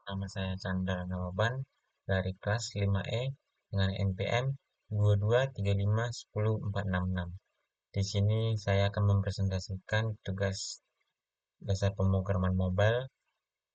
Nama saya Chandra Nawaban dari kelas 5E dengan NPM 223510466. Di sini saya akan mempresentasikan tugas dasar pemrograman mobile,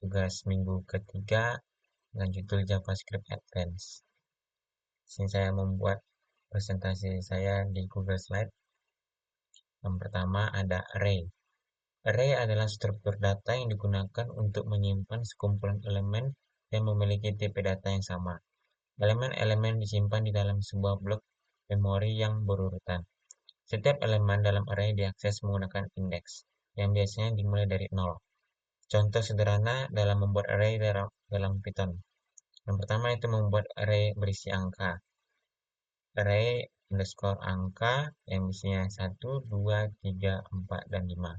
tugas minggu ketiga dengan judul JavaScript Advanced. Di sini saya membuat presentasi saya di Google Slide. Yang pertama ada array. Array adalah struktur data yang digunakan untuk menyimpan sekumpulan elemen yang memiliki tipe data yang sama. Elemen-elemen disimpan di dalam sebuah blok memori yang berurutan. Setiap elemen dalam array diakses menggunakan indeks, yang biasanya dimulai dari 0. Contoh sederhana dalam membuat array dalam Python. Yang pertama itu membuat array berisi angka. Array underscore angka yang isinya 1, 2, 3, 4, dan 5.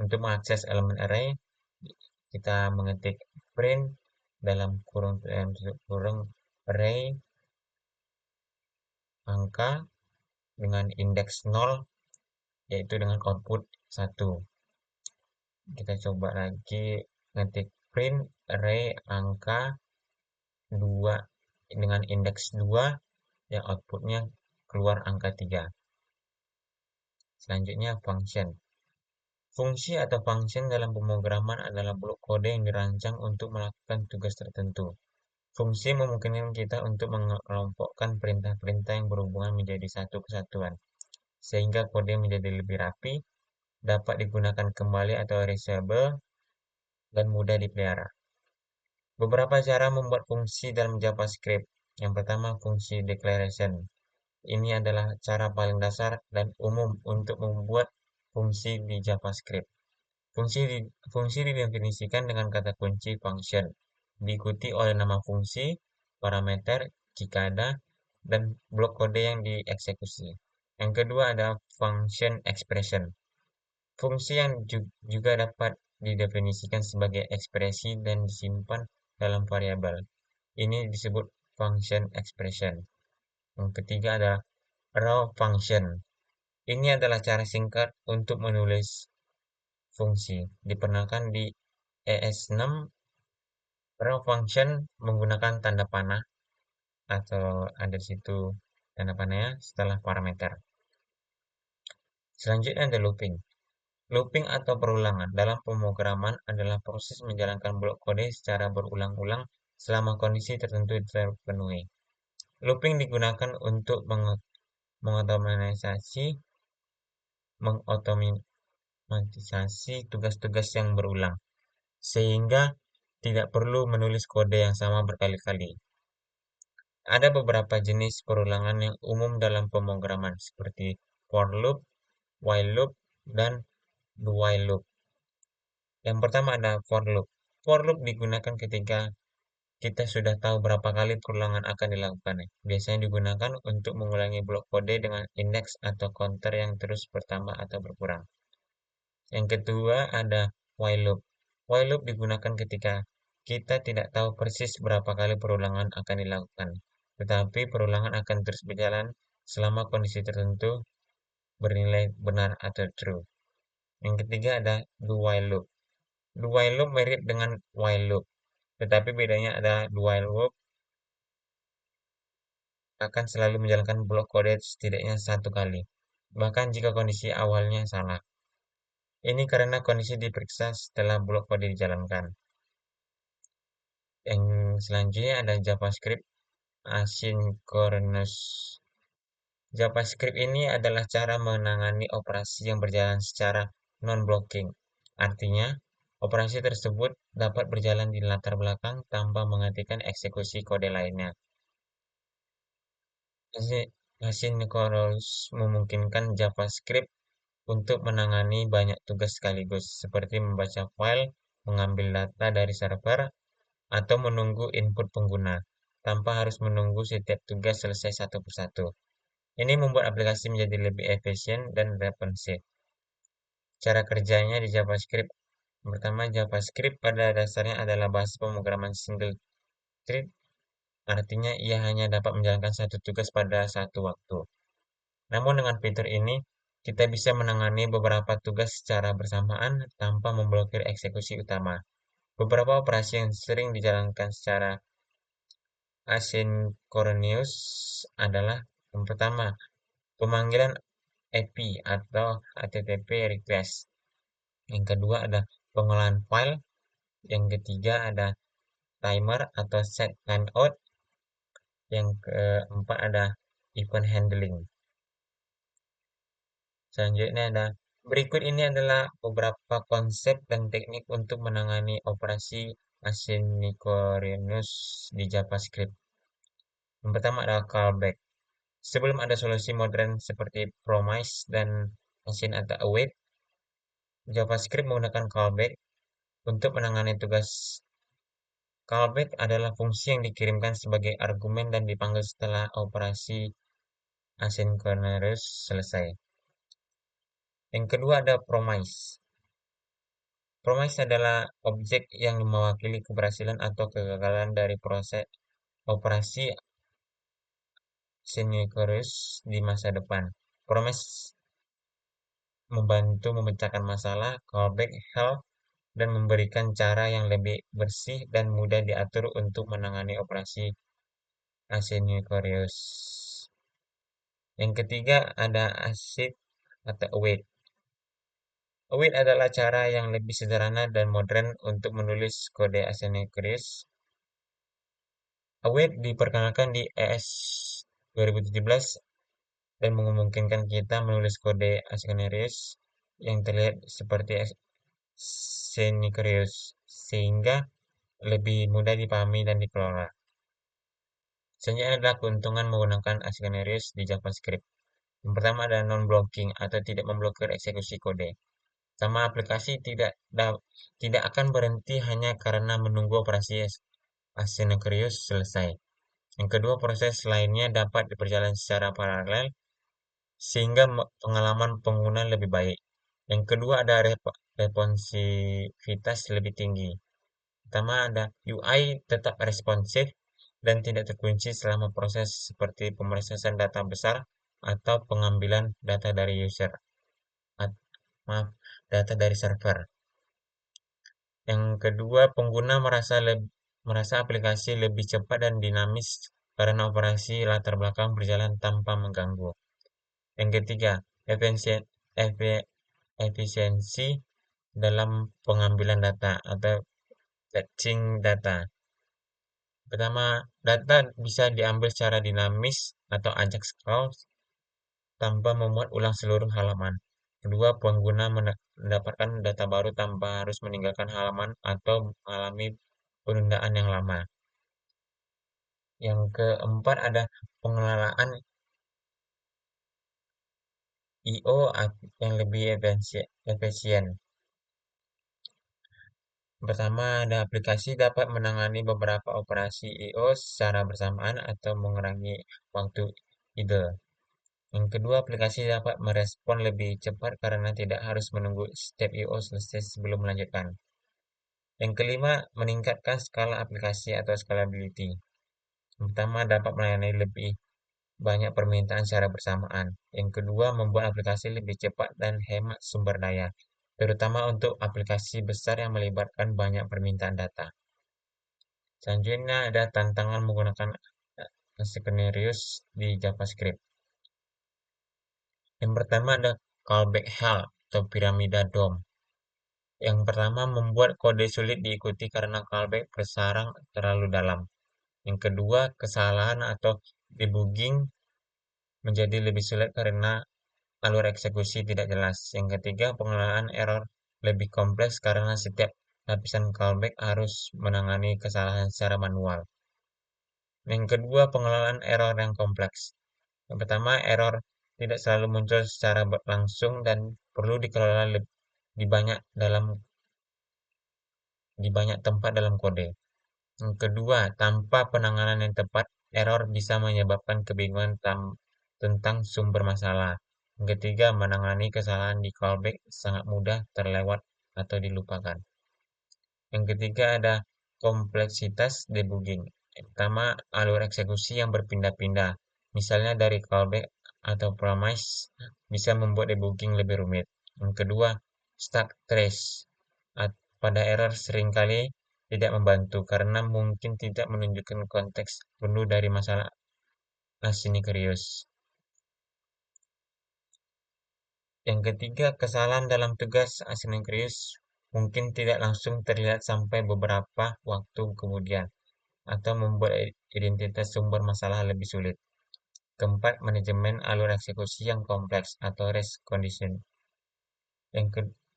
Untuk mengakses elemen array, kita mengetik print dalam kurung array angka dengan indeks 0, yaitu dengan output 1. Kita coba lagi ngetik print array angka 2 dengan indeks 2, yang outputnya keluar angka 3. Selanjutnya function. Fungsi atau function dalam pemrograman adalah blok kode yang dirancang untuk melakukan tugas tertentu. Fungsi memungkinkan kita untuk mengelompokkan perintah-perintah yang berhubungan menjadi satu kesatuan, sehingga kode menjadi lebih rapi, dapat digunakan kembali atau reusable, dan mudah dipelihara. Beberapa cara membuat fungsi dalam JavaScript. Yang pertama, fungsi declaration. Ini adalah cara paling dasar dan umum untuk membuat fungsi di JavaScript. Fungsi didefinisikan dengan kata kunci function, diikuti oleh nama fungsi, parameter jika ada, dan blok kode yang dieksekusi. Yang kedua ada function expression. Fungsi yang juga dapat didefinisikan sebagai ekspresi dan disimpan dalam variabel. Ini disebut function expression. Yang ketiga ada raw function. Ini adalah cara singkat untuk menulis fungsi. Diperkenalkan di ES6, raw function menggunakan tanda panah atau ada di situ tanda panahnya setelah parameter. Selanjutnya ada looping. Looping atau perulangan dalam pemrograman adalah proses menjalankan blok kode secara berulang-ulang selama kondisi tertentu terpenuhi. Looping digunakan untuk mengotomatisasi tugas-tugas yang berulang, sehingga tidak perlu menulis kode yang sama berkali-kali. Ada beberapa jenis perulangan yang umum dalam pemrograman, seperti for loop, while loop, dan do while loop. Yang pertama ada for loop. For loop digunakan ketika kita sudah tahu berapa kali perulangan akan dilakukan. Biasanya digunakan untuk mengulangi blok kode dengan indeks atau counter yang terus bertambah atau berkurang. Yang kedua ada while loop. While loop digunakan ketika kita tidak tahu persis berapa kali perulangan akan dilakukan, tetapi perulangan akan terus berjalan selama kondisi tertentu bernilai benar atau true. Yang ketiga ada do while loop. Do while loop mirip dengan while loop, tetapi bedanya ada do while loop akan selalu menjalankan blok kode setidaknya satu kali, bahkan jika kondisi awalnya salah. Ini karena kondisi diperiksa setelah blok kode dijalankan. Yang selanjutnya ada JavaScript asynchronous. JavaScript ini adalah cara menangani operasi yang berjalan secara non-blocking. Artinya, operasi tersebut dapat berjalan di latar belakang tanpa menghentikan eksekusi kode lainnya. Asynchronous memungkinkan JavaScript untuk menangani banyak tugas sekaligus, seperti membaca file, mengambil data dari server, atau menunggu input pengguna, tanpa harus menunggu setiap tugas selesai satu persatu. Ini membuat aplikasi menjadi lebih efisien dan responsif. Cara kerjanya di JavaScript. Pertama, JavaScript pada dasarnya adalah bahasa pemrograman single thread, artinya ia hanya dapat menjalankan satu tugas pada satu waktu. Namun dengan fitur ini, kita bisa menangani beberapa tugas secara bersamaan tanpa memblokir eksekusi utama. Beberapa operasi yang sering dijalankan secara asinkronus adalah yang pertama, pemanggilan API atau HTTP request. Yang kedua ada pengolahan file. Yang ketiga ada timer atau set timeout. Yang keempat ada event handling. Selanjutnya ada berikut ini adalah beberapa konsep dan teknik untuk menangani operasi asinkronus di JavaScript. Yang pertama adalah callback. Sebelum ada solusi modern seperti promise dan async atau await, JavaScript menggunakan callback untuk menangani tugas. Callback adalah fungsi yang dikirimkan sebagai argumen dan dipanggil setelah operasi asinkronus selesai. Yang kedua ada promise. Promise adalah objek yang mewakili keberhasilan atau kegagalan dari proses operasi asinkronus di masa depan. Promise membantu memecahkan masalah, callback help, dan memberikan cara yang lebih bersih dan mudah diatur untuk menangani operasi asinkronus. Yang ketiga ada async atau await. Await adalah cara yang lebih sederhana dan modern untuk menulis kode asinkronus. Await diperkenalkan di ES 2017 dan memungkinkan kita menulis kode asinkronus yang terlihat seperti asinkronus sehingga lebih mudah dipahami dan dikelola. Selanjutnya adalah keuntungan menggunakan asinkronus di JavaScript. Yang pertama adalah non-blocking atau tidak memblokir eksekusi kode. Sama aplikasi tidak akan berhenti hanya karena menunggu operasi asinkronus selesai. Yang kedua, proses lainnya dapat berjalan secara paralel sehingga pengalaman pengguna lebih baik. Yang kedua ada responsivitas lebih tinggi. Pertama ada UI tetap responsif dan tidak terkunci selama proses seperti pemrosesan data besar atau pengambilan data dari user. Data dari server. Yang kedua, pengguna merasa aplikasi lebih cepat dan dinamis karena operasi latar belakang berjalan tanpa mengganggu. Yang ketiga, efisiensi dalam pengambilan data atau fetching data. Pertama, data bisa diambil secara dinamis atau ajak scroll tanpa memuat ulang seluruh halaman. Kedua, pengguna mendapatkan data baru tanpa harus meninggalkan halaman atau mengalami penundaan yang lama. Yang keempat ada pengelolaan I/O yang lebih efisien. Pertama, ada aplikasi dapat menangani beberapa operasi I/O secara bersamaan atau mengurangi waktu idle. Yang kedua, aplikasi dapat merespon lebih cepat karena tidak harus menunggu step I/O selesai sebelum melanjutkan. Yang kelima, meningkatkan skala aplikasi atau scalability. Yang pertama, dapat melayani lebih banyak permintaan secara bersamaan. Yang kedua, membuat aplikasi lebih cepat dan hemat sumber daya, terutama untuk aplikasi besar yang melibatkan banyak permintaan data. Selanjutnya ada tantangan menggunakan asinkronus di JavaScript. Yang pertama ada callback hell atau piramida DOM. Yang pertama membuat kode sulit diikuti karena callback bersarang terlalu dalam. Yang kedua, kesalahan atau debugging menjadi lebih sulit karena alur eksekusi tidak jelas. Yang ketiga, pengelolaan error lebih kompleks karena setiap lapisan callback harus menangani kesalahan secara manual. Yang kedua, pengelolaan error yang kompleks. Yang pertama, error tidak selalu muncul secara langsung dan perlu dikelola di banyak tempat dalam kode. Yang kedua, tanpa penanganan yang tepat, error bisa menyebabkan kebingungan tentang sumber masalah. Yang ketiga, menangani kesalahan di callback sangat mudah terlewat atau dilupakan. Yang ketiga ada kompleksitas debugging. Yang pertama, alur eksekusi yang berpindah-pindah. Misalnya dari callback atau promise bisa membuat debugging lebih rumit. Yang kedua, stuck trace. Pada error seringkali tidak membantu karena mungkin tidak menunjukkan konteks penuh dari masalah asinkrius. Yang ketiga, kesalahan dalam tugas asinkrius mungkin tidak langsung terlihat sampai beberapa waktu kemudian atau membuat identitas sumber masalah lebih sulit. Keempat, manajemen alur eksekusi yang kompleks atau race condition.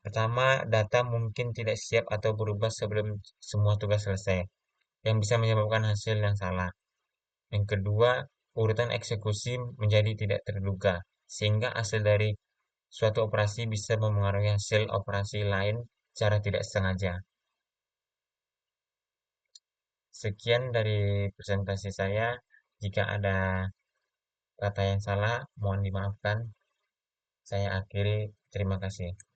Pertama, data mungkin tidak siap atau berubah sebelum semua tugas selesai, yang bisa menyebabkan hasil yang salah. Yang kedua, urutan eksekusi menjadi tidak terduga, sehingga hasil dari suatu operasi bisa memengaruhi hasil operasi lain secara tidak sengaja. Sekian dari presentasi saya. Jika ada kata yang salah, mohon dimaafkan. Saya akhiri. Terima kasih.